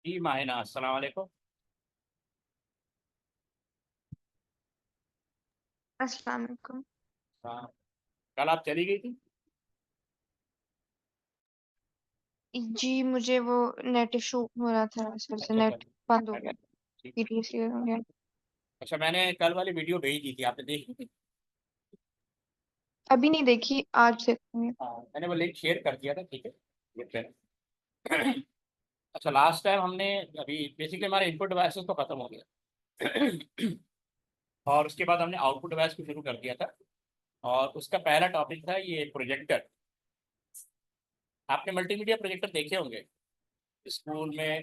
जी माहिना, अस्सलाम वालेकुम। अस्सलाम वालेकुम। हाँ, कल आप चली गई थी। जी, मुझे वो नेट इशू हो रहा था, इस वजह से अच्छा अच्छा। नेट बंद हो गया। अरे, ठीक है। सीरियसली हो गया। अच्छा, मैंने कल वाली वीडियो भेजी थी, आपने देखी थी। अभी नहीं देखी, आज देखूंगी। हाँ, मैंने वो लिंक शेयर कर दिया था, ठीक है। ये फिर अच्छा, लास्ट टाइम हमने अभी बेसिकली हमारे इनपुट डिवाइसेस तो खत्म हो गया और उसके बाद हमने आउटपुट डिवाइस को शुरू कर दिया था। और उसका पहला टॉपिक था ये प्रोजेक्टर। आपने मल्टीमीडिया प्रोजेक्टर देखे होंगे स्कूल में,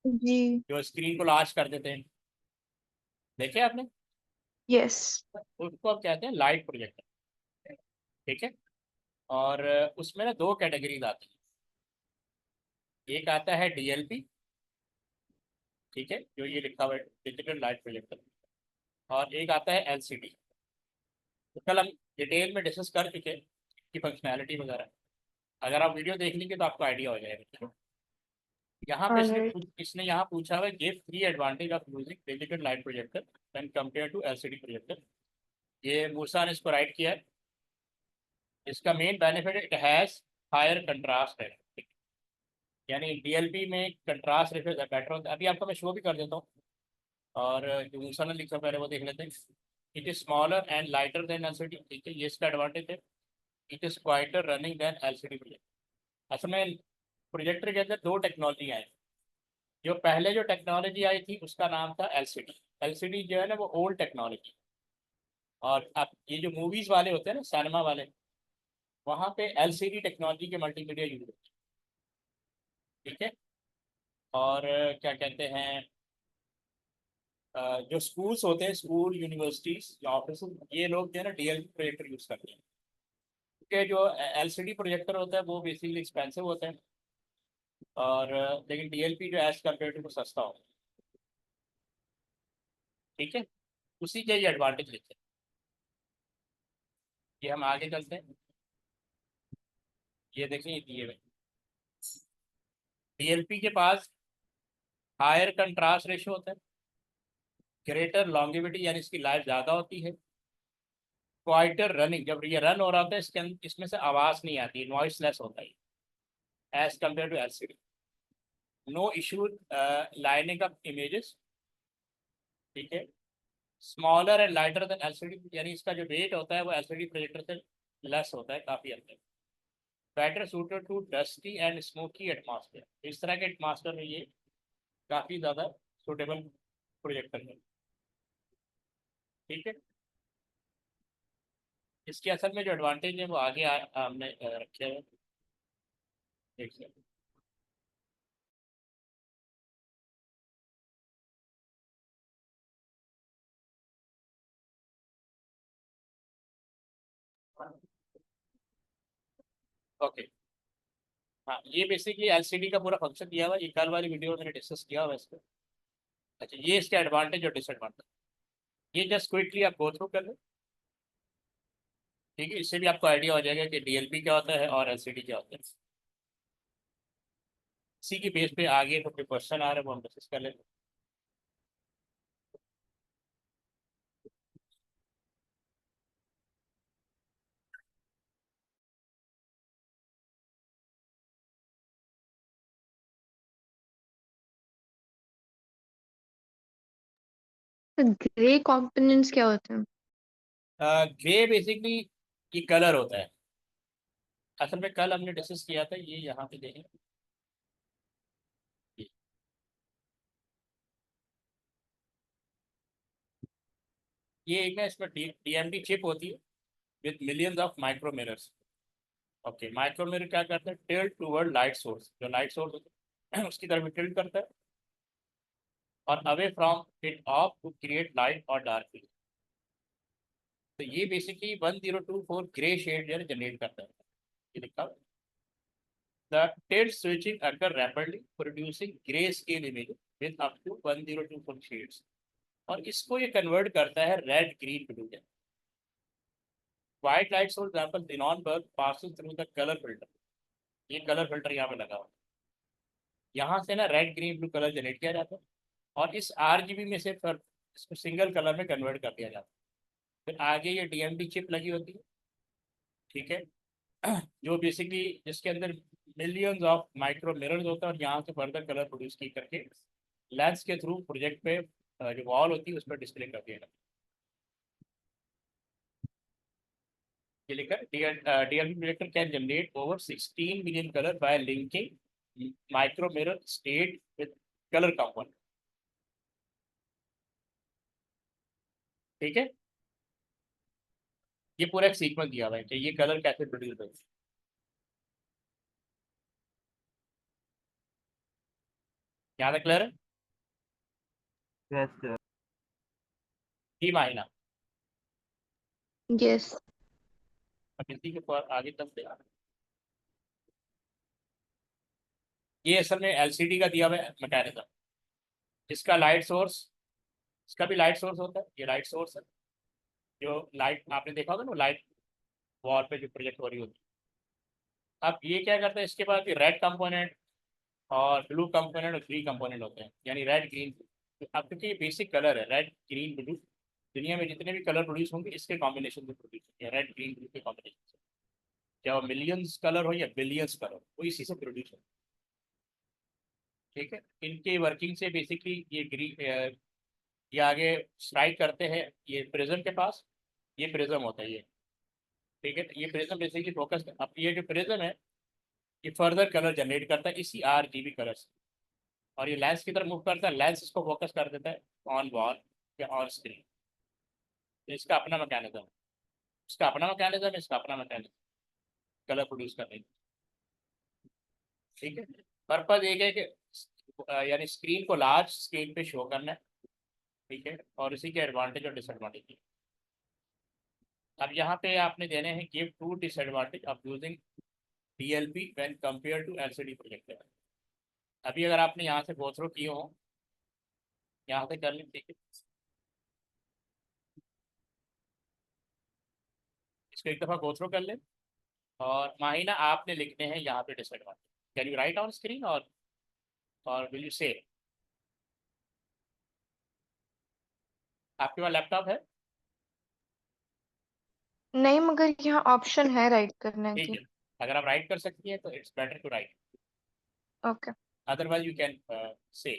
जी। जो स्क्रीन को लार्ज कर देते हैं। देखे आपने? यस। उसको आप कहते हैं लाइट प्रोजेक्टर, ठीक है। और उसमें ना दो कैटेगरीज आती है। एक आता है डीएलपी, ठीक है, जो ये लिखा हुआ है डिजिटल लाइट प्रोजेक्टर। और एक आता है एलसीडी। तो कल हम डिटेल में डिस्कस कर चुके हैं इसकी फंक्शनैलिटी वगैरह। अगर आप वीडियो देख लेंगे तो आपको आइडिया हो जाएगा, ठीक है? यहाँ पे ऑलराइट। इसने यहाँ पूछा हुआ है, give 3 advantage of using digital light projector when compare to LCD projector. ये मूसा ने इसको राइट किया है। इसका main benefit it has higher contrast है, यानी डीएलपी में कंट्रास्ट रेशियो बेटर होता है। अभी आपको मैं शो भी कर देता हूँ। और जो मूसा ने लिखा पहले वो देख लेते हैं। It is smaller and lighter than LCD, ठीक है, ये इसका एडवांटेज है। It is quieter running than LCD projector. असल में प्रोजेक्टर के अंदर दो टेक्नोलॉजी आई। जो पहले जो टेक्नोलॉजी आई थी उसका नाम था एलसीडी। एलसीडी जो है ना वो ओल्ड टेक्नोलॉजी। और अब ये जो मूवीज वाले होते हैं ना, सिनेमा वाले, वहाँ पे एलसीडी टेक्नोलॉजी के मल्टीमीडिया यूज होते हैं, ठीक है। और क्या कहते हैं, जो स्कूल्स होते हैं, स्कूल यूनिवर्सिटीज या ऑफिस, ये लोग जो है ना डीएलपी प्रोजेक्टर यूज करते हैं। क्योंकि जो एलसीडी प्रोजेक्टर होता है वो बेसिकली एक्सपेंसिव होता है। और लेकिन डीएलपी जो एज कम्पेयर टू वो सस्ता होता है, ठीक है। उसी के ये एडवांटेज लेते हैं। ये हम आगे चलते हैं। ये देखें, ये दिए हुए डीएलपी के पास हायर कंट्रास्ट रेशियो होता है, ग्रेटर लॉन्गेविटी यानी इसकी लाइफ ज़्यादा होती है, क्वाइटर रनिंग, जब ये रन हो रहा होता है इसमें से आवाज़ नहीं आती, नॉइस लेस होता है as compare to LCD. No issue lining up images, ठीक है। Smaller and lighter than LCD, यानी इसका जो वेट होता है वो एलसीडी प्रोजेक्टर से लेस होता है काफ़ी हद तक। Better suited to dusty and smoky atmosphere, इस तरह के एटमॉस्फेयर में ये काफ़ी ज़्यादा सूटेबल प्रोजेक्टर है, ठीक है। इसके असल में जो एडवांटेज है वो आगे हमने रखे हैं, देखिए। ओके। हाँ, ये बेसिकली एलसीडी का पूरा फंक्शन दिया हुआ है, ये कल वाली वीडियो में मैंने डिस्कस किया हुआ है इसको। अच्छा, ये इसके एडवांटेज और डिसएडवांटेज, ये जस्ट क्विकली आप गो थ्रू कर लें, ठीक है। इससे भी आपको आइडिया हो जाएगा कि डीएलपी क्या होता है और एलसीडी क्या होता है। इसी के बेस पे आगे तो क्वेश्चन आ रहे हैं वो हम डिस्कस कर लेते ग्रे कंपोनेंट्स क्या होते हैं? हैं। ग्रे बेसिकली ये कलर होता है। असल में कल हमने डिस्कस किया था, ये यहाँ पे देखें। ये एक ना इसमें डीएमडी चिप होती है with millions of micro mirrors. Okay, micro mirror क्या करता है, टिल्ट टूवर्ड लाइट सोर्स, जो लाइट सोर्स होता है उसकी तरफ टिल्ट करता है, और away from it off to create light और डार्क। तो ये बेसिकली 1024 ग्रे शेड जो है जनरेट करता है। ये लिखा, the tilt switching occur rapidly producing grayscale image with up to 1024 shades। और इसको ये कन्वर्ट करता है रेड ग्रीन ब्लू में। White light for example xenon bulb passes through the color filter। ये कलर फिल्टर यहाँ पे लगा हुआ है, यहाँ से ना red green blue colour generate किया जाता है और इस RGB में से फिर इसको सिंगल कलर में कन्वर्ट कर दिया जाता है। फिर आगे ये DMD चिप लगी होती है, ठीक है, जो बेसिकली जिसके अंदर मिलियंस ऑफ माइक्रो मिरर्स होता है और यहाँ से फर्दर कलर प्रोड्यूस की करके लेंस के थ्रू प्रोजेक्ट पे जो वॉल होती है उस पर डिस्प्ले कर दिया जाता है। ये लिखा DLP projector can generate over 16 million colour bye linking micro mirror state with colour component, ठीक है। ये पूरा एक सीक्वेंस दिया हुआ है कि ये कलर कैसे प्रोड्यूस होगा। यहाँ तक क्लियर है? Yes sir. ही मायना यस। अब इसी के पर आगे चलते हैं। ये असल में LCD का दिया हुआ है मैकेनिज्म। इसका लाइट सोर्स, इसका भी लाइट सोर्स होता है, ये लाइट सोर्स है। जो लाइट आपने देखा होगा ना, लाइट वॉल पे जो प्रोजेक्ट हो रही होती है। अब ये क्या करता है, इसके बाद रेड कंपोनेंट और ब्लू कंपोनेंट और ग्रीन कंपोनेंट होते हैं, यानी रेड ग्रीन। अब क्योंकि ये बेसिक कलर है रेड ग्रीन ब्लू, दुनिया में जितने भी कलर प्रोड्यूस होंगे इसके कॉम्बिनेशन से प्रोड्यूस होंगे, रेड ग्रीन ब्लू के कॉम्बिनेशन से। चाहे मिलियंस कलर हो या बिलियंस कलर हो, वो इसी से प्रोड्यूस हो, ठीक है। इनके वर्किंग से बेसिकली ये ग्रीन, ये आगे स्ट्राइक करते हैं ये प्रिज्म के पास। ये प्रिज्म होता है ये, ठीक है। ये प्रिज्म बेसिकली फोकस, अब ये जो प्रिज्म है ये फर्दर कलर जनरेट करता है इसी RGB कलर से, और ये लेंस की तरफ मूव करता है, लेंस इसको फोकस कर देता है ऑन वॉल या ऑन स्क्रीन। तो इसका अपना मैकेनिज्म, इसका अपना मैकेनिज्म, इसका अपना मैकेनिज्म कलर प्रोड्यूस करने की, ठीक है। पर्पज एक है कि यानी स्क्रीन को लार्ज स्क्रीन पे शो करना है, ठीक है, और इसी के एडवांटेज और डिसएडवांटेज। अब यहाँ पे आपने देने हैं give 2 disadvantage of using DLP when compare to LCD projector. अभी अगर आपने यहाँ से गो थ्रू किए हो, यहाँ से कर लें, ठीक है। इसको एक दफ़ा गो थ्रू कर लें और माहिना आपने लिखने हैं यहाँ पे disadvantage. Can you right on screen और विल यू से, आपके पास लैपटॉप है? नहीं, मगर यहाँ ऑप्शन है राइट करने ठीक की। है, अगर आप राइट कर सकती हैं तो it's better to write, okay. Otherwise you can say.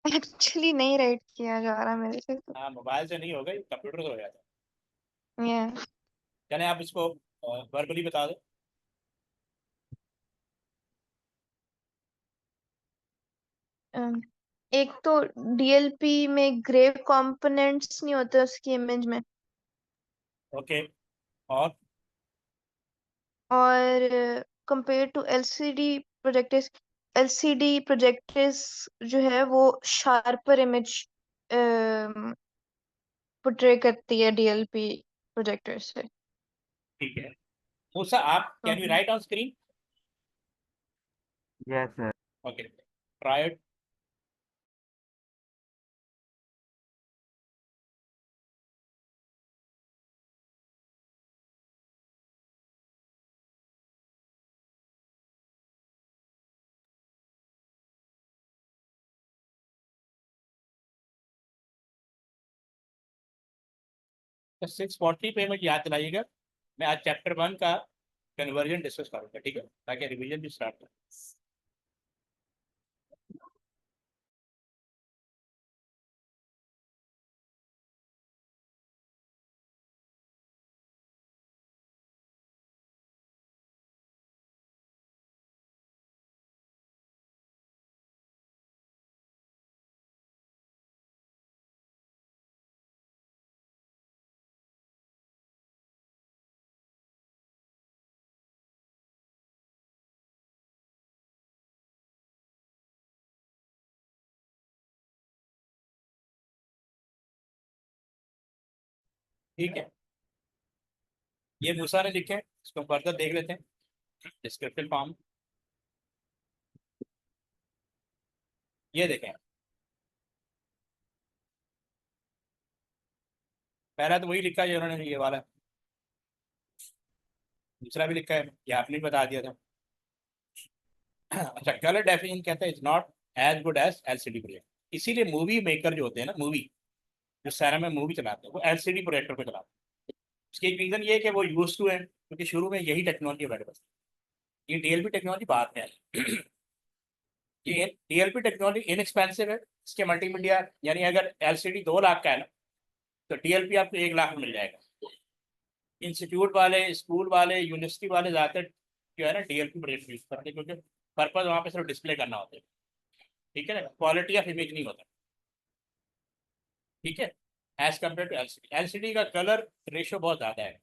Actually नहीं राइट किया जा रहा मेरे से तो। हाँ, मोबाइल से नहीं होगा, कंप्यूटर से हो जाता है। ये चलें आप इसको वर्बली बता दो। एक तो DLP में ग्रे कंपोनेंट्स नहीं होते उसकी इमेज में, ओके, और और कंपेयर टू LCD प्रोजेक्टर्स जो है वो शार्पर इमेज पोर्ट्रे करती है DLP प्रोजेक्टर से। ठीक है मूसा, आप कैन यू तो right on screen? Yes sir. Okay, try. तो 640 पे मुझे याद दिलाइएगा, मैं आज चैप्टर 1 का कन्वर्जन डिस्कस करूँगा, ठीक है, ताकि रिवीजन भी स्टार्ट करें। ठीक है, ये मूसा ने लिखे, इसको फर्दर देख लेते हैं डिस्क्रिप्टिव फॉर्म। ये देखें, पहला तो वही लिखा है जो उन्होंने ये वाला, दूसरा भी लिखा है, ये आपने भी बता दिया था। अच्छा, कलर डेफिनेशन कहता है is not as good as LCD project, इसीलिए मूवी मेकर जो होते हैं ना, मूवी जो शहर में मूवी चलाते हैं वो एलसीडी प्रोजेक्टर पे चलाते हैं। उसकी एक रीज़न ये है कि वो यूज टू है, क्योंकि शुरू में यही टेक्नोलॉजी अवेलेबल थी। ये डीएलपी टेक्नोलॉजी बाद में आई। ये डीएलपी टेक्नोलॉजी इनएक्सपेंसिव है, इसके मल्टीमीडिया, यानी अगर एलसीडी 2 लाख का है ना, तो डीएलपी आपको 1 लाख में मिल जाएगा। इंस्टीट्यूट वाले, स्कूल वाले, यूनिवर्सिटी वाले ज़्यादातर जो है ना डीएलपी प्रोजेक्ट यूज करते हैं, क्योंकि पर्पज वहाँ पे सिर्फ डिस्प्ले करना होता है। ठीक है ना, क्वालिटी ऑफ इमेज नहीं होता। ठीक है, as compare to LCD, LCD का कलर रेशियो बहुत ज़्यादा है।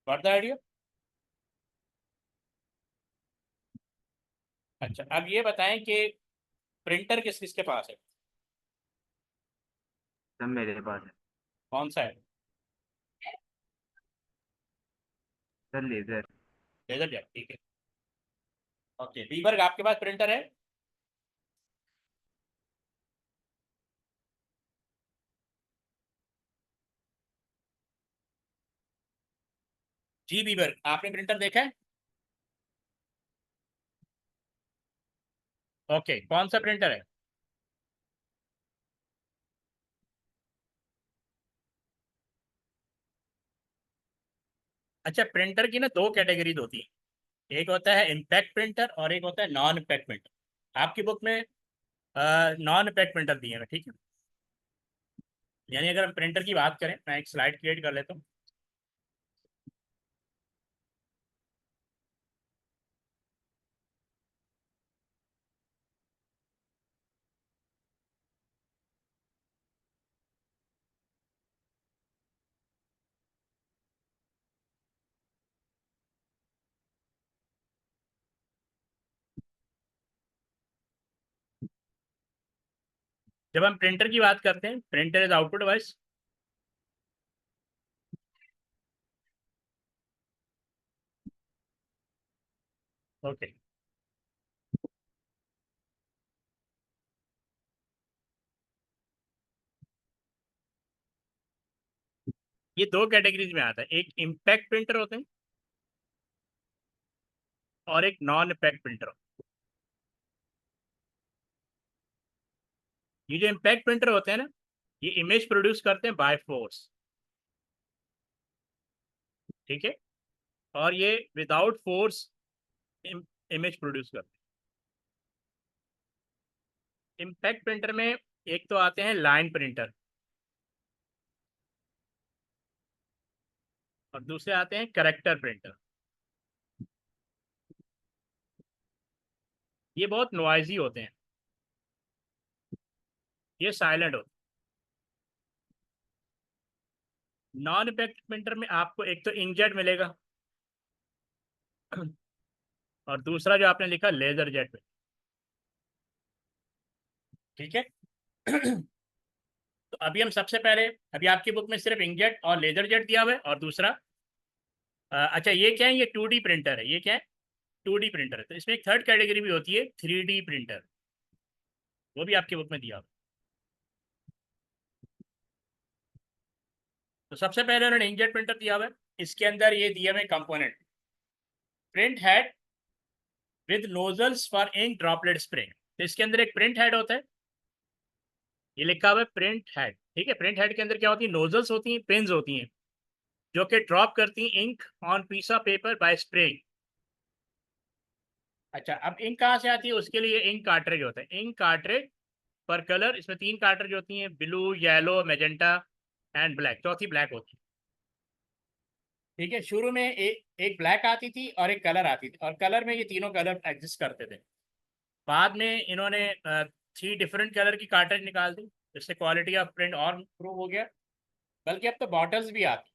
Got the idea? अच्छा, अब ये बताएं कि प्रिंटर किस किसके पास है, सब मेरे पास है। कौन सा है? Sir laser. लेजर जेट, ठीक है। ओके, बीबर्ग आपके पास प्रिंटर है? जी बीबर्ग, आपने प्रिंटर देखा है? ओके, कौन सा प्रिंटर है? अच्छा, प्रिंटर की ना 2 कैटेगरीज होती है, एक होता है इम्पैक्ट प्रिंटर और एक होता है नॉन इम्पैक्ट प्रिंटर। आपकी बुक में नॉन इम्पैक्ट प्रिंटर दिए हैं, ठीक है। यानी अगर हम प्रिंटर की बात करें, मैं एक स्लाइड क्रिएट कर लेता हूँ। जब हम प्रिंटर की बात करते हैं, printer is output device. Okay, ये 2 कैटेगरीज में आता है, एक इम्पैक्ट प्रिंटर होते हैं और एक नॉन इम्पैक्ट प्रिंटर। ये जो इम्पैक्ट प्रिंटर होते हैं ना, ये इमेज प्रोड्यूस करते हैं बाय फोर्स, ठीक है, और ये विदाउट फोर्स इमेज प्रोड्यूस करते हैं। इम्पैक्ट प्रिंटर में एक तो आते हैं लाइन प्रिंटर और दूसरे आते हैं करेक्टर प्रिंटर। ये बहुत नॉइजी होते हैं, ये साइलेंट होते हैं। नॉन इम्पैक्ट प्रिंटर में आपको एक तो इंकजेट मिलेगा और दूसरा जो आपने लिखा लेजर जेट में, ठीक है। तो अभी हम सबसे पहले, अभी आपकी बुक में सिर्फ इंकजेट और लेजर जेट दिया हुआ है, और दूसरा अच्छा ये क्या है, ये 2D प्रिंटर है। ये क्या है? 2D प्रिंटर है। तो इसमें एक थर्ड कैटेगरी भी होती है 3D प्रिंटर, वो भी आपकी बुक में दिया हुआ है। तो सबसे पहले उन्होंने इंकजेट प्रिंटर दिया हुआ है, इसके अंदर ये दिए हुए component, print head with nozzles for ink droplet spraying. तो इसके अंदर एक प्रिंट हेड होता है, ये लिखा हुआ है प्रिंट हेड, ठीक है। प्रिंट हेड के अंदर क्या होती है? नोजल्स होती हैं, पेन्स होती हैं, जो कि ड्रॉप करती हैं ink on piece of paper by spraying. अच्छा, अब इंक कहाँ से आती है? उसके लिए इंक कार्ट्रिज होता है, इंक कार्ट्रिज पर कलर। इसमें 3 कार्ट्रिज होती हैं, blue, yellow, magenta and black, चौथी ब्लैक होती है, ठीक है। शुरू में एक ब्लैक आती थी और एक कलर आती थी, और कलर में ये तीनों कलर एग्जिस्ट करते थे। बाद में इन्होंने 3 डिफरेंट कलर की कार्ट्रिज निकाल दी, जिससे क्वालिटी ऑफ प्रिंट और इम्प्रूव हो गया। बल्कि अब तो बॉटल्स भी आती।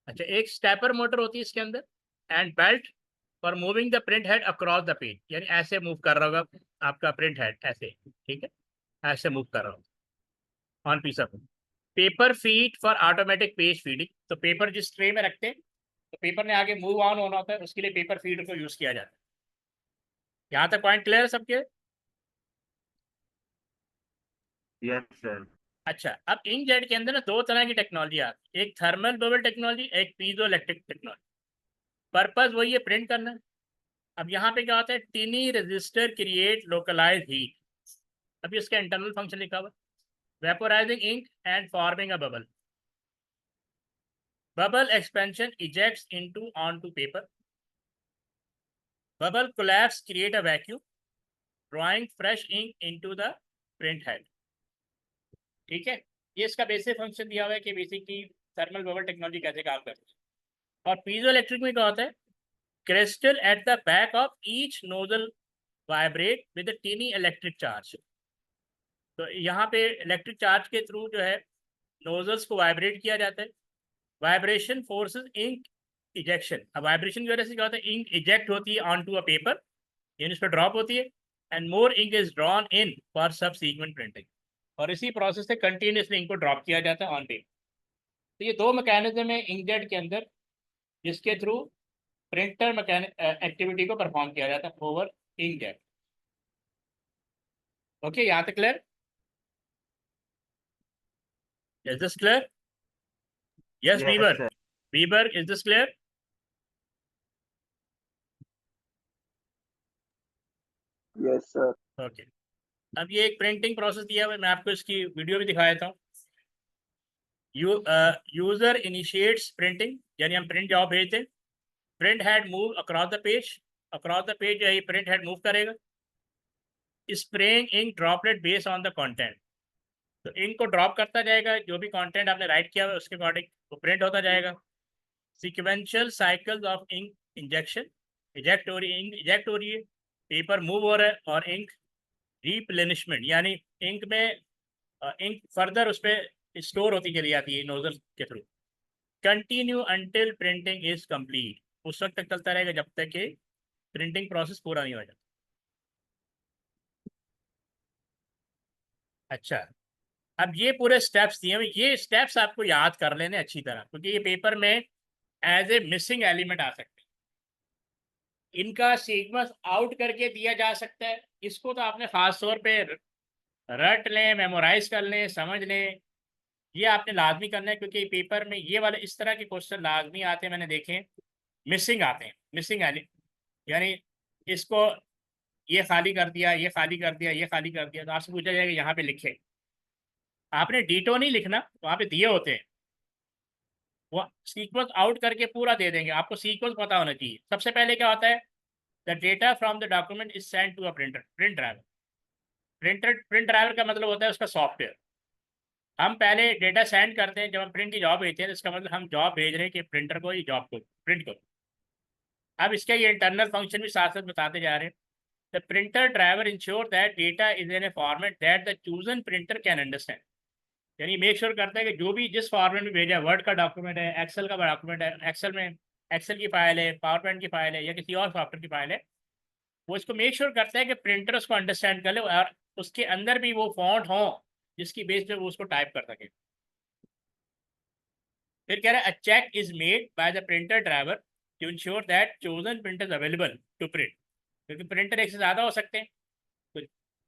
अच्छा, एक स्टेपर मोटर होती है इसके अंदर, and belt for moving the print head across the page, यानी ऐसे मूव कर रहा होगा आपका प्रिंट हेड, ऐसे, ठीक है, ऐसे मूव कर रहा होगा। On piece of paper feed for automatic page feeding. तो पेपर जिस ट्रे में रखते हैं तो पेपर ने आगे मूव ऑन होना होता है, उसके लिए पेपर फीड को यूज किया जाता है। यहाँ तक पॉइंट क्लियर है सबके? Yes sir. अच्छा, अब इंकजेट के अंदर ना दो तरह की टेक्नोलॉजी आती है, एक थर्मल बबल टेक्नोलॉजी, एक पीजो इलेक्ट्रिक टेक्नोलॉजी। पर्पस वही है, प्रिंट करना। अब यहाँ पे क्या होता है, tiny resistor create localise heat. अभी इसका इंटरनल फंक्शन लिखा हुआ, vaporising ink and forming a bubble. Bubble expansion ejects into onto paper. Bubble collapse create a vacuum drawing fresh ink into the print head. ठीक है, ये इसका basic function दिया हुआ है कि बेसिकली थर्मल बबल टेक्नोलॉजी कैसे काम करती है। और पीजो इलेक्ट्रिक में क्या होता है, crystal at the back of each nozzle vibrate with tiny electric charge. तो यहाँ पे इलेक्ट्रिक चार्ज के थ्रू जो है नोजल्स को वाइब्रेट किया जाता है। Vibration forces ink ejection. अब वाइब्रेशन की वजह से क्या होता है, इंक इजेक्ट होती है ऑन टू अ पेपर, यानी उस पर ड्रॉप होती है, and more ink is drawn in for subsequent printing. और इसी प्रोसेस से कंटिन्यूसली इंक को ड्रॉप किया जाता है ऑन पेपर। तो ये दो मैकेनिज्म है इंकजेट के अंदर जिसके थ्रू प्रिंटर मैकेनिक एक्टिविटी को परफॉर्म किया जाता है ओवर इंकजेट। ओके, यहाँ तक clear? Is this clear? Yes yes Bieber, sir. Bieber is this clear? Yes sir. Okay, अब ये एक प्रिंटिंग प्रोसेस दिया हुआ है, मैं आपको इसकी वीडियो भी दिखा देता हूँ। यूजर इनिशिएट्स प्रिंटिंग, यानी हम प्रिंट जॉब भेजते हैं। Print head move across the page, across the page ये प्रिंट हेड मूव करेगा। Spraying ink droplet based on the content. तो इंक को ड्रॉप करता जाएगा, जो भी कंटेंट आपने राइट किया हुआ है उसके अकॉर्डिंग वो प्रिंट होता जाएगा। Sequential cycles of ink injection, eject हो रही है, इंक इजेक्ट हो रही है, पेपर मूव हो रहा है, और इंक रिप्लेनिशमेंट, यानी इंक में इंक फर्दर उस पर स्टोर होती चली जाती है नोजल के through. Continue until printing is complete, उस वक्त तक चलता रहेगा जब तक कि प्रिंटिंग प्रोसेस पूरा नहीं हो जाता। अच्छा, अब ये पूरे स्टेप्स दिए हुए, ये स्टेप्स आपको याद कर लेने अच्छी तरह, क्योंकि ये पेपर में एज ए मिसिंग एलिमेंट आ सकते हैं। इनका सीक्वेंस आउट करके दिया जा सकता है, इसको तो आपने खास तौर पे रट लें, मेमोराइज कर लें, समझ लें, ये आपने लाजमी करना है, क्योंकि पेपर में ये वाले इस तरह के क्वेश्चन लाजमी आते हैं, मैंने देखे मिसिंग आते हैं, मिसिंग यानी इसको ये खाली कर दिया, ये खाली कर दिया, ये खाली कर दिया, तो आपसे पूछा जाएगा यहाँ पे लिखे। आपने डीटो नहीं लिखना, वहाँ पे दिए होते हैं, वो सीक्वेंस आउट करके पूरा दे देंगे, आपको सीक्वेंस पता होना चाहिए। सबसे पहले क्या होता है, the data from the document is send to a printer, print driver. Print driver का मतलब होता है उसका सॉफ्टवेयर। हम पहले डेटा सेंड करते हैं, जब हम प्रिंट की जॉब भेजते हैं तो इसका मतलब हम जॉब भेज रहे हैं कि प्रिंटर को ये जॉब को प्रिंट करो। अब इसका ये इंटरनल फंक्शन भी साथ साथ बताते जा रहे हैं। The printer driver ensure that data is in A format that the chosen printer can understand, यानी मेक श्योर करता है कि जो भी जिस फॉर्मेट में भेजा है, वर्ड का डॉक्यूमेंट है, एक्सेल का डॉक्यूमेंट है, एक्सेल में एक्सेल की फाइल है, पावर पॉइंट की फाइल है, या किसी और सॉफ्टवेयर की फाइल है, वो इसको मेक श्योर करता है कि प्रिंटर उसको अंडरस्टैंड कर ले और उसके अंदर भी वो फॉन्ट हो जिसकी बेस पे वो उसको टाइप कर सके। फिर कह रहा है, a check is made by the printer driver to ensure that chosen printer available to print, क्योंकि प्रिंटर एक से ज़्यादा हो सकते हैं। तो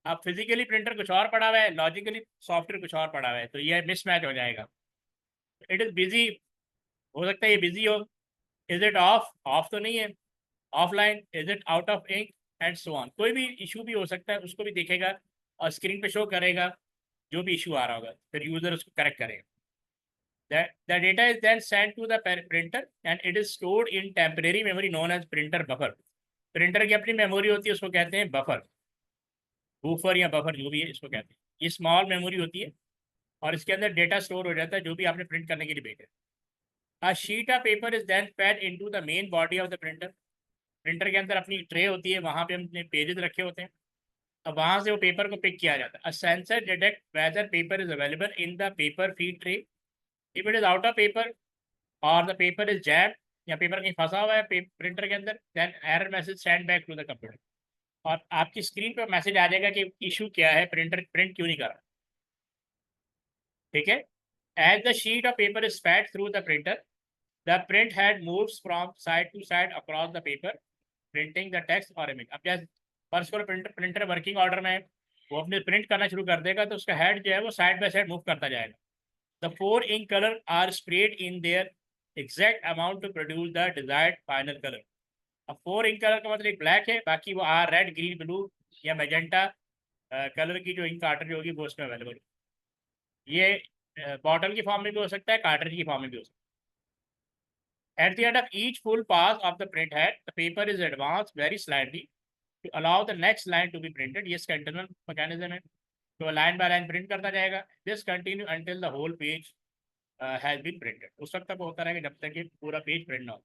आप फिजिकली प्रिंटर कुछ और पड़ा हुआ है, लॉजिकली सॉफ्टवेयर कुछ और पड़ा हुआ है, तो ये मिसमैच हो जाएगा। इट इज़ बिजी, हो सकता है ये बिजी हो। इज इट ऑफ, ऑफ तो नहीं है, offline, is it out of ink, and so on. कोई भी इशू भी हो सकता है, उसको भी देखेगा और स्क्रीन पे शो करेगा जो भी इशू आ रहा होगा, फिर यूज़र उसको करेक्ट करेगा। The data is then sent to the printer and it is stored in temporary memory known as printer buffer. Printer की अपनी मेमोरी होती है, उसको कहते हैं बफर, बूफर या बफर जो भी है इसको कहते हैं। ये स्मॉल मेमोरी होती है और इसके अंदर डेटा स्टोर हो जाता है जो भी आपने प्रिंट करने के लिए भेजा। A sheet of paper is then fed into the main body of the printer. Printer के अंदर अपनी ट्रे होती है, वहाँ पे हमने पेजेस रखे होते हैं, अब वहाँ से वो पेपर को पिक किया जाता है। A sensor detect whether paper is available in the paper feed tray. If it is out of paper or the paper is jammed या पेपर कहीं फंसा हुआ है प्रिंटर के अंदर, then error message send back to the computer. और आपकी screen पर मैसेज आ जाएगा कि इशू क्या है, प्रिंटर प्रिंट क्यों नहीं कर रहा। ठीक है. As the sheet of paper is fed through the printer, the print head moves from side to side across the paper, printing the text or image. अब जैसे फर्स्ट करो प्रिंटर वर्किंग ऑर्डर में वो अपने प्रिंट करना शुरू कर देगा तो उसका हेड जो है वो साइड बाय साइड मूव करता जाएगा. The four ink color are sprayed in their exact amount to produce the desired final color. अब 4 इंक कलर का मतलब एक ब्लैक है, बाकी वो रेड, ग्रीन, ब्लू या मैजेंटा कलर की जो इंक कार्ट्रिज होगी वो उसमें अवेलेबल. ये बॉटल की फॉर्म में भी हो सकता है, कार्ट्रिज की फॉर्म में भी हो सकता है. At the end of each full pass of the print head, the paper is advanced very slightly to allow the next line to be printed. ये इसका इंटरनल मैकेनिज्म है, तो लाइन बाय लाइन प्रिंट करता जाएगा. This continue until the whole page has been printed. उस वक्त तक होता रहेगा जब तक ये पूरा पेज प्रिंट ना हो.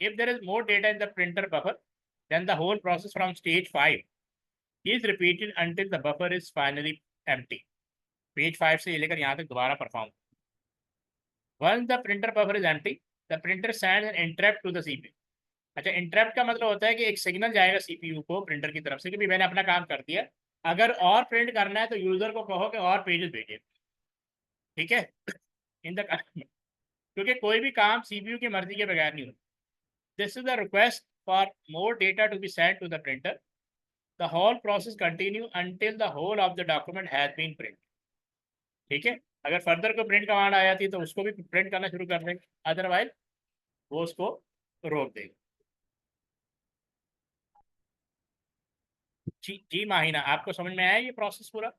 If there is more data in the printer buffer, then the whole process from stage 5 is repeated until the buffer is finally empty. Page 5 से लेकर यहाँ तक दोबारा perform. Once the printer buffer is empty, the printer sends an interrupt to the CPU. अच्छा, interrupt का मतलब होता है कि एक सिग्नल जाएगा सीपीयू को प्रिंटर की तरफ से कि भी मैंने अपना काम कर दिया, अगर और प्रिंट करना है तो यूजर को कहो कि और पेजेस भेजे. ठीक है. इन द क्योंकि कोई भी काम सीपीयू की मर्जी के बगैर नहीं होता. This is the request for more data to be sent to the printer. The whole process continue until the whole of the document has been printed. ठीक है. अगर फर्दर को प्रिंट कमांड आ जाती है तो उसको भी प्रिंट करना शुरू कर देंगे, अदरवाइज वो उसको रोक देगा. जी माहिना, आपको समझ में आया ये प्रोसेस पूरा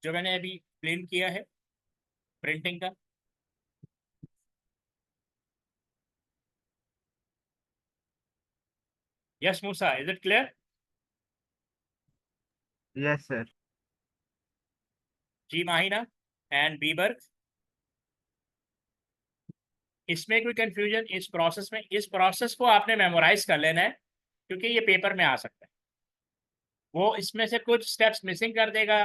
जो मैंने अभी एक्सप्लेन किया है प्रिंटिंग का? Yes Musa, is it clear? Yes, sir. जी माहिना एंड बीबर, इसमें कोई कंफ्यूजन इस प्रोसेस में? इस प्रोसेस को आपने मेमोराइज कर लेना है क्योंकि ये पेपर में आ सकता है. वो इसमें से कुछ स्टेप्स मिसिंग कर देगा,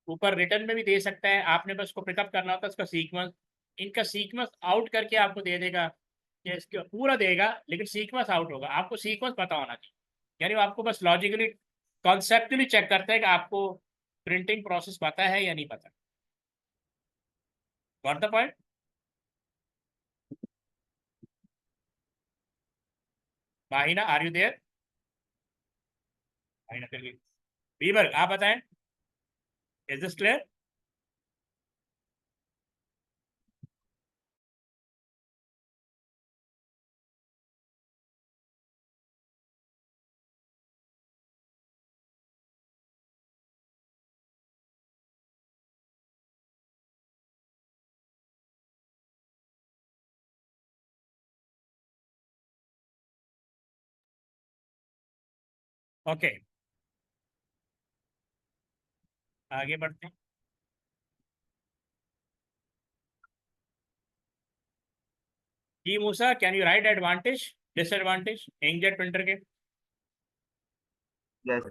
ऊपर रिटर्न में भी दे सकता है, आपने बस को पिकअप करना होता है उसका सीक्वेंस. इनका सीक्वेंस आउट करके आपको दे देगा कि इसका पूरा देगा, लेकिन सीक्वेंस आउट होगा. आपको सीक्वेंस पता होना चाहिए, यानी वो आपको बस लॉजिकली कॉन्सेप्टली चेक करता है कि आपको प्रिंटिंग प्रोसेस पता है या नहीं पता. Got the point? Mahina, are you there? Mahina फिर बीबर, आप बताएं, इज दिस क्लियर? ओके, आगे बढ़ते हैं. जी Musa, can you write advantage disadvantage inkjet printer के? Yes.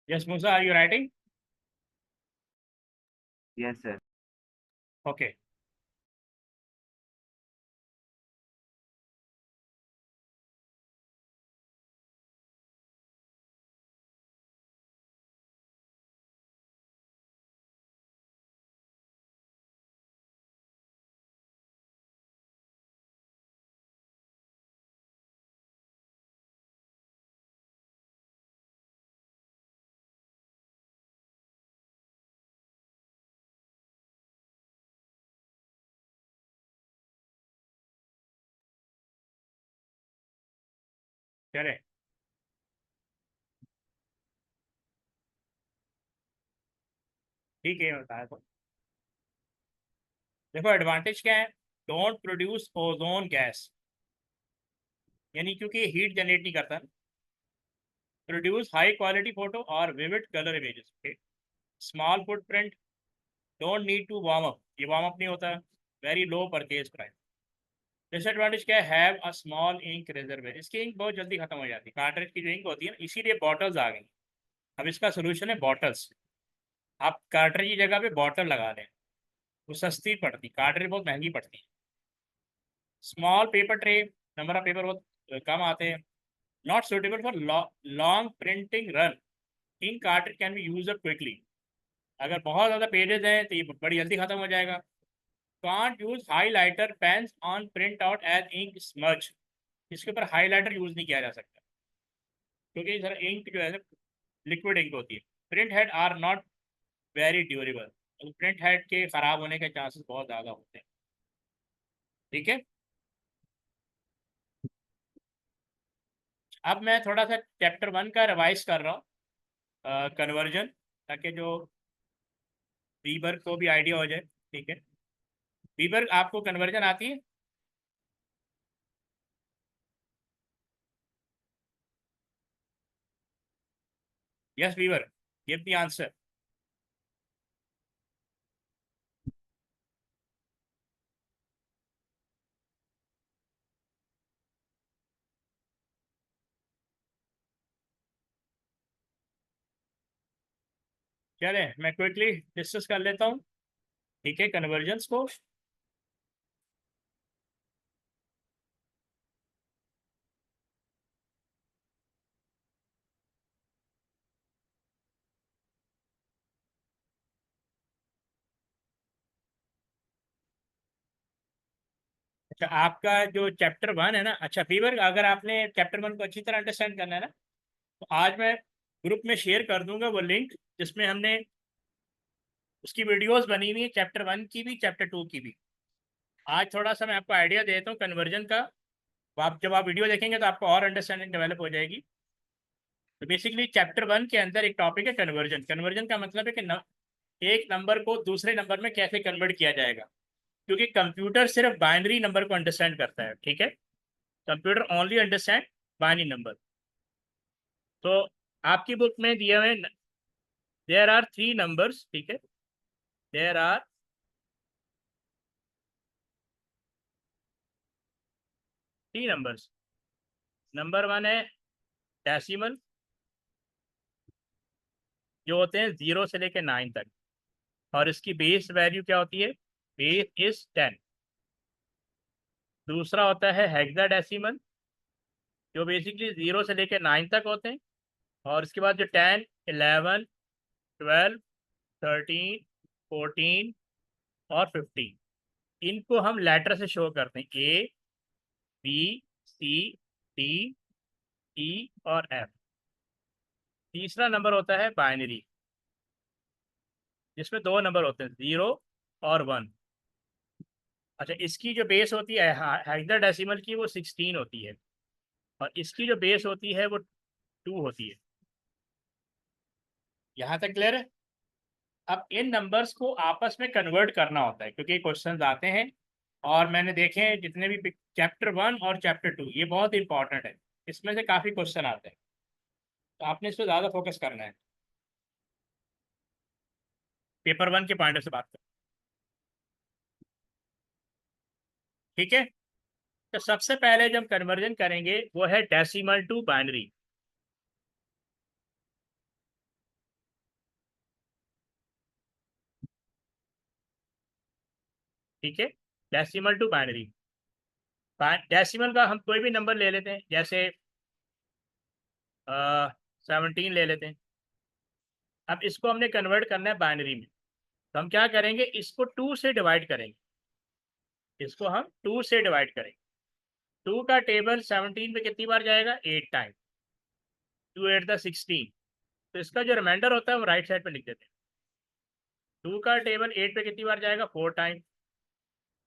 Yes, Musa, are you writing? Yes, sir. Okay. चले, ठीक है, बताया तो। देखो एडवांटेज क्या है, डोंट प्रोड्यूस ओजोन गैस, यानी क्योंकि हीट जनरेट नहीं करता, प्रोड्यूस हाई क्वालिटी फोटो और vivid colour images, small footprint, don't need to warm up, ये वार्म अप नहीं होता, very low purchase price. Disadvantage क्या है, have a small ink reservoir, इसकी इंक बहुत जल्दी खत्म हो जाती है, कार्ट्रिज की जो इंक होती है ना, इसीलिए बॉटल्स आ गई। अब इसका सोल्यूशन है बॉटल्स, आप कार्ट्रिज की जगह पे बॉटल लगा दें, वो सस्ती पड़ती, कार्ट्रिज बहुत महंगी पड़ती है। Small paper tray, number of paper बहुत कम आते हैं, not suitable for long printing run, ink cartridge can be use up quickly, अगर बहुत ज़्यादा पेजेस हैं तो ये बड़ी जल्दी खत्म हो जाएगा। Can't use highlighter pens on print out as ink smudge, इसके ऊपर हाईलाइटर यूज नहीं किया जा सकता क्योंकि सर इंक जो है लिक्विड इंक होती है। Print head are not very durable, print head के खराब होने के चांसेस बहुत ज़्यादा होते हैं, ठीक है। अब मैं थोड़ा सा चैप्टर 1 का रिवाइज कर रहा हूँ, कन्वर्जन, ताकि जो वीवर को भी आइडिया हो जाए, ठीक है। वीवर आपको कन्वर्जन आती है? Yes viewer, give the answer. चले मैं क्विकली डिस्कस कर लेता हूँ, ठीक है, कन्वर्जन्स को। अच्छा, आपका जो चैप्टर 1 है ना, अच्छा वीवर, अगर आपने चैप्टर 1 को अच्छी तरह अंडरस्टैंड करना है ना, तो आज मैं ग्रुप में शेयर कर दूंगा वो लिंक जिसमें हमने उसकी वीडियोस बनी हुई है, चैप्टर 1 की भी, चैप्टर 2 की भी। आज थोड़ा सा मैं आपको आइडिया देता हूँ कन्वर्जन का, आप जब आप वीडियो देखेंगे तो आपको और अंडरस्टैंडिंग डेवलप हो जाएगी। तो बेसिकली चैप्टर 1 के अंदर एक टॉपिक है कन्वर्जन। कन्वर्जन का मतलब है कि एक नंबर को दूसरे नंबर में कैसे कन्वर्ट किया जाएगा, क्योंकि कंप्यूटर सिर्फ बाइनरी नंबर को अंडरस्टैंड करता है, ठीक है। Computer only understand binary number. तो आपकी बुक में दिए हुए देयर आर 3 नंबर्स, ठीक है, देयर आर 3 नंबर्स। नंबर 1 है डेसिमल, जो होते हैं 0 से लेकर 9 तक, और इसकी बेस वैल्यू क्या होती है, बेस इज 10। दूसरा होता है हेक्साडेसिमल, जो बेसिकली 0 से लेकर 9 तक होते हैं, और इसके बाद जो 10, 11, 12, 13, 14 और 15, इनको हम लेटर से शो करते हैं, ए, बी, सी, डी, ई और एफ। तीसरा नंबर होता है बाइनरी, जिसमें 2 नंबर होते हैं, 0 और 1। अच्छा, इसकी जो बेस होती है हेक्साडेसिमल की, वो 16 होती है, और इसकी जो बेस होती है वो 2 होती है। यहाँ तक क्लियर है? अब इन नंबर्स को आपस में कन्वर्ट करना होता है, क्योंकि क्वेश्चंस आते हैं, और मैंने देखे हैं जितने भी चैप्टर 1 और चैप्टर 2, ये बहुत इंपॉर्टेंट है, इसमें से काफ़ी क्वेश्चन आते हैं, तो आपने इस पर ज़्यादा फोकस करना है, पेपर 1 के पॉइंट से बात करें, ठीक है। तो सबसे पहले जब कन्वर्जन करेंगे वो है डेसिमल टू बाइनरी, ठीक है, डेसिमल टू बाइनरी। डेसिमल का हम कोई भी नंबर ले लेते हैं, जैसे 17 ले लेते हैं। अब इसको हमने कन्वर्ट करना है बाइनरी में, तो हम क्या करेंगे, इसको 2 से डिवाइड करेंगे, इसको हम 2 से डिवाइड करेंगे। 2 का टेबल 17 पे कितनी बार जाएगा, 8 टाइम, 2 8 द 16, तो इसका जो रिमाइंडर होता है वो राइट साइड पे लिख देते हैं। 2 का टेबल 8 पे कितनी बार जाएगा, 4 टाइम,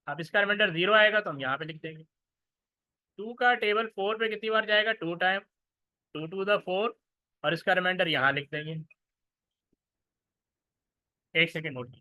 अब इसका रिमाइंडर 0 आएगा तो हम यहाँ पे लिख देंगे। 2 का टेबल 4 पे कितनी बार जाएगा, 2 टाइम, 2 to the 4 और इसका रिमाइंडर यहाँ लिख देंगे। एक सेकेंड नोट।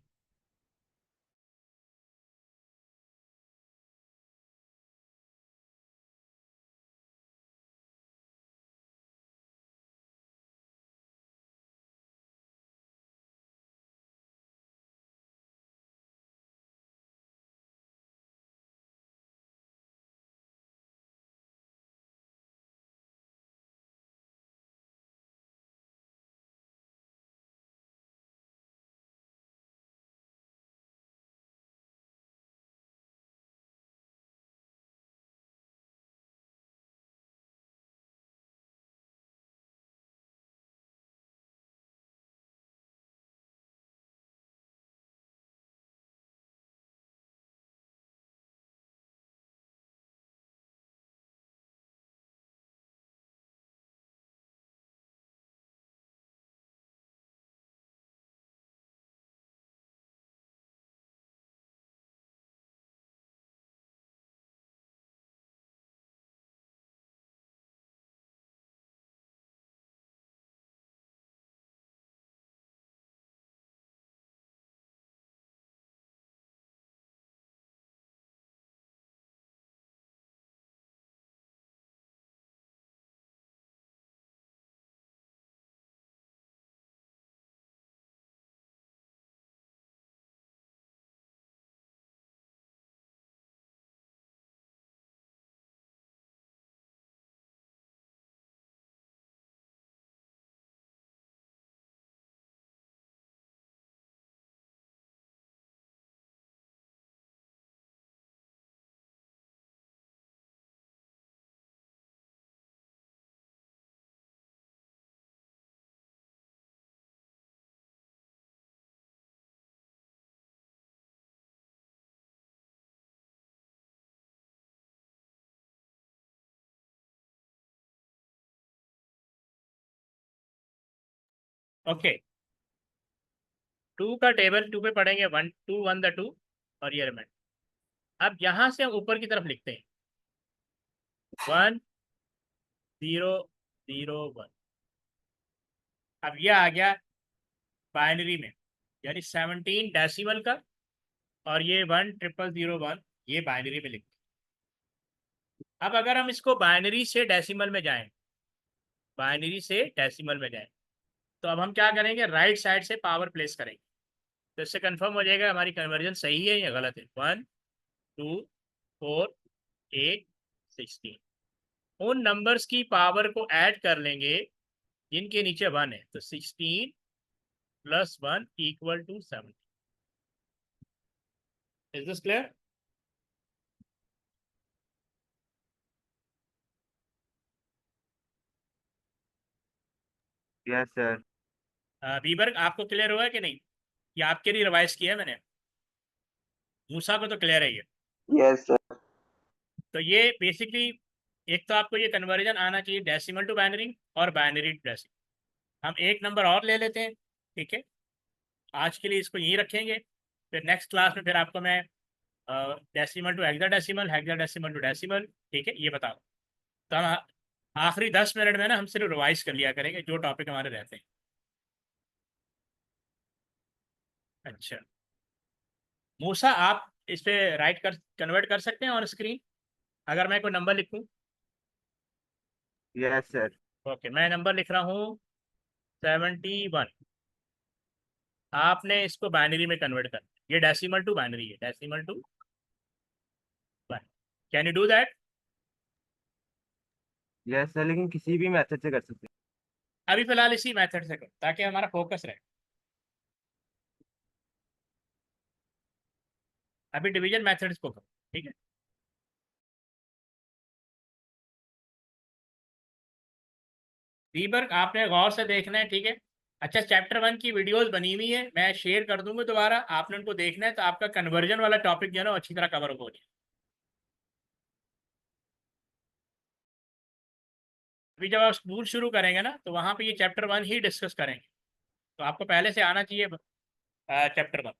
ओके, 2 का टेबल 2 पे पढ़ेंगे, 1 2 1 द 2 और ये रिमाइंडर। अब यहाँ से हम ऊपर की तरफ लिखते हैं 1 0 0 1। अब ये आ गया बाइनरी में, यानी 17 डेसिमल का, और ये 1 0 0 1 ये बाइनरी में लिखते हैं। अब अगर हम इसको बाइनरी से डेसिमल में जाएं, बाइनरी से डेसिमल में जाएं, तो अब हम क्या करेंगे, राइट साइड से पावर प्लेस करेंगे। तो इससे कंफर्म हो जाएगा हमारी कन्वर्जन सही है या गलत है। 1 2 4 8 16 उन नंबर्स की पावर को ऐड कर लेंगे जिनके नीचे 1 है, तो 16 + 1 = 17। Is this clear? Yes, sir. Bieber, आपको क्लियर हुआ है कि नहीं? ये आपके लिए रिवाइज किया है मैंने, मूसा को तो क्लियर है ये। Yes, sir. तो ये बेसिकली, एक तो आपको ये कन्वर्जन आना चाहिए डेसिमल टू बाइनरी और बाइनरी टू डेसिमल। हम एक नंबर और ले लेते हैं, ठीक है, आज के लिए इसको यहीं रखेंगे। फिर नेक्स्ट क्लास में फिर आपको मैं decimal to hexadecimal, hexadecimal to decimal, ठीक है, ये बताओ। तो हम आखिरी 10 मिनट में ना हम सिर्फ रिवाइज कर लिया करेंगे जो टॉपिक हमारे रहते हैं। अच्छा मूसा, आप इस पे राइट कर कन्वर्ट कर सकते हैं ऑन स्क्रीन, अगर मैं कोई नंबर लिखूं? Yes, sir. ओके, मैं नंबर लिख रहा हूँ 71। आपने इसको बाइनरी में कन्वर्ट कर, ये डेसिमल टू बाइनरी है, decimal to binary. Can you do that? Yes, sir. लेकिन किसी भी मेथड से कर सकते हैं। अभी फिलहाल इसी मेथड से करो ताकि हमारा फोकस रहे। अभी डिवीजन मेथड्स को करो, ठीक है। दीपक, आपने गौर से देखना है, ठीक है। अच्छा, चैप्टर 1 की वीडियोस बनी हुई है, मैं शेयर कर दूंगा दोबारा, आपने उनको देखना है, तो आपका कन्वर्जन वाला टॉपिक जो है ना अच्छी तरह कवर हो जाए। अभी जब आप स्कूल शुरू करेंगे ना, तो वहाँ पे ये चैप्टर 1 ही डिस्कस करेंगे, तो आपको पहले से आना चाहिए चैप्टर 1।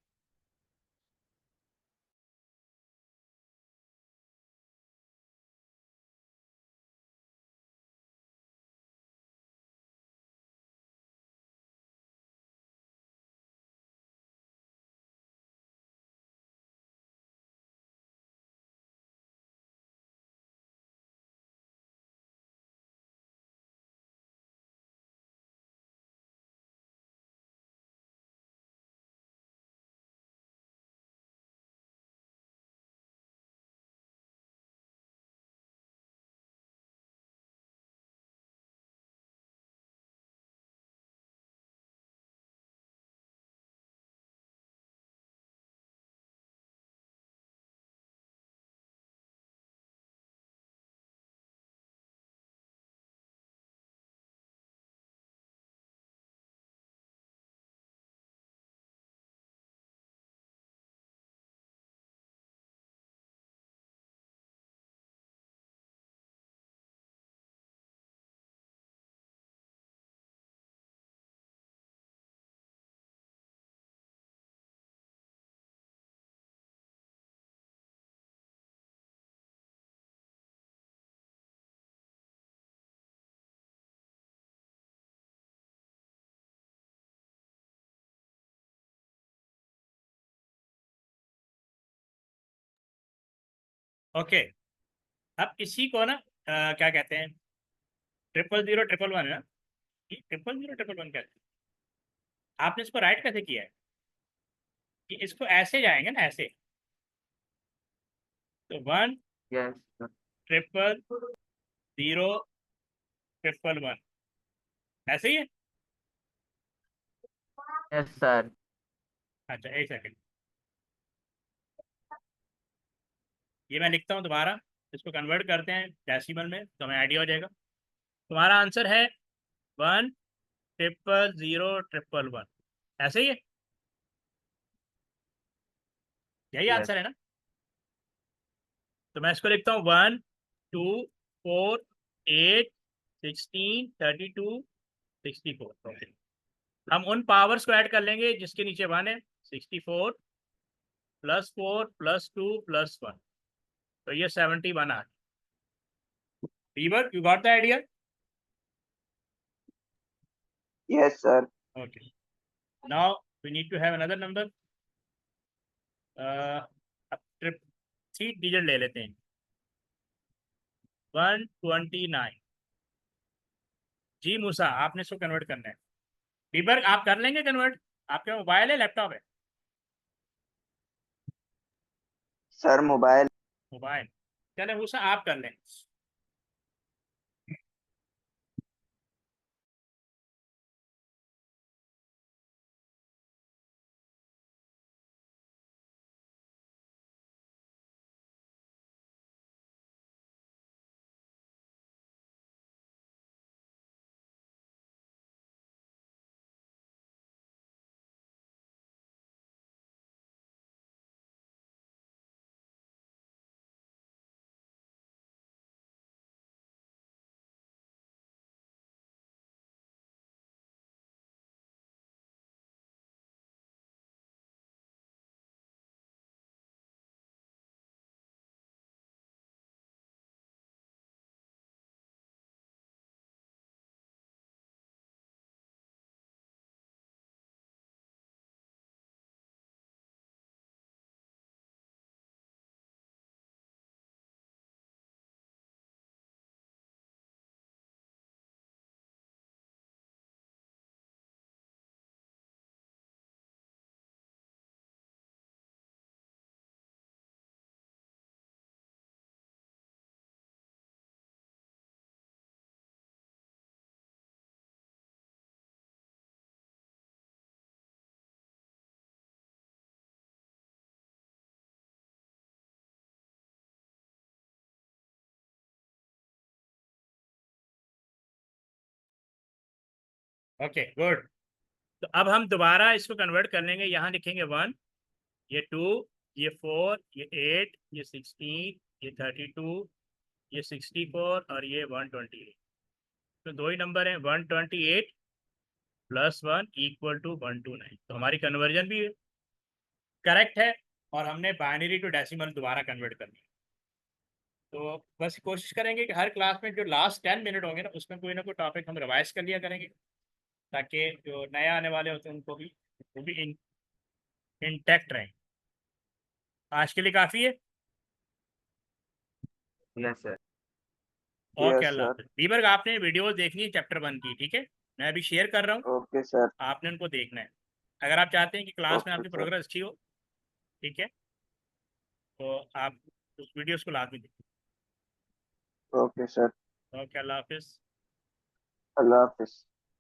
ओके, अब इसी को ना क्या कहते हैं, 00011 है ना, 00011 कहते हैं। आपने इसको राइट कैसे किया है कि इसको ऐसे जाएंगे ना, ऐसे, तो 1 यस सर। 00011 ऐसे ही है। Yes sir. अच्छा, एक सेकंड, ये मैं लिखता हूँ दोबारा, इसको कन्वर्ट करते हैं डेसिमल में तो हमें आइडिया हो जाएगा। तुम्हारा आंसर है 1000111, ऐसे ही है, यही यस आंसर है ना। तो मैं इसको लिखता हूँ 1 2 4 8 16 32 64। हम उन पावर्स को ऐड कर लेंगे जिसके नीचे 1 है, 64 +4 +2 +1, तो ये 71 आ गया। Bieber, you got the idea? Yes, sir. Okay. Now we need to have another number. अब ट्रिप 3 डिजिट ले लेते हैं, 129। जी मूसा, आपने इसको कन्वर्ट करना है। बीबर, आप कर लेंगे कन्वर्ट? आपके मोबाइल है, लैपटॉप है? Sir, mobile. मोबाइल, चले मूसा आप कर लें। Okay good. तो अब हम दोबारा इसको कन्वर्ट कर लेंगे, यहाँ लिखेंगे 1, ये 2, ये 4, ये 8, ये 16, ये 32, ये 64 और ये 128। तो दो ही नंबर हैं, 128 + 1 = 129। तो हमारी कन्वर्जन भी करेक्ट है और हमने बाइनरी टू डेसिमल दोबारा कन्वर्ट कर दिया। तो बस कोशिश करेंगे कि हर क्लास में जो लास्ट 10 मिनट होंगे ना, उसमें कोई ना कोई टॉपिक हम रिवाइज कर लिया करेंगे, ताकि जो नए आने वाले होते हैं उनको भी वो भी इंटैक्ट रहें। आज के लिए काफ़ी है। Yes sir. ओके, Yes, अल्लाह sir. हाफिज़। बीबर, आपने वीडियो देखनी है चैप्टर 1 की, ठीक है? मैं अभी शेयर कर रहा हूँ, Okay, sir. आपने उनको देखना है। अगर आप चाहते हैं कि क्लास में Okay, आपकी sir. प्रोग्रेस अच्छी हो, ठीक है, तो आप उस वीडियोस को लाजमी देखें। Okay, sir. ओके, अल्लाह हाफिज़। Allah Hafiz.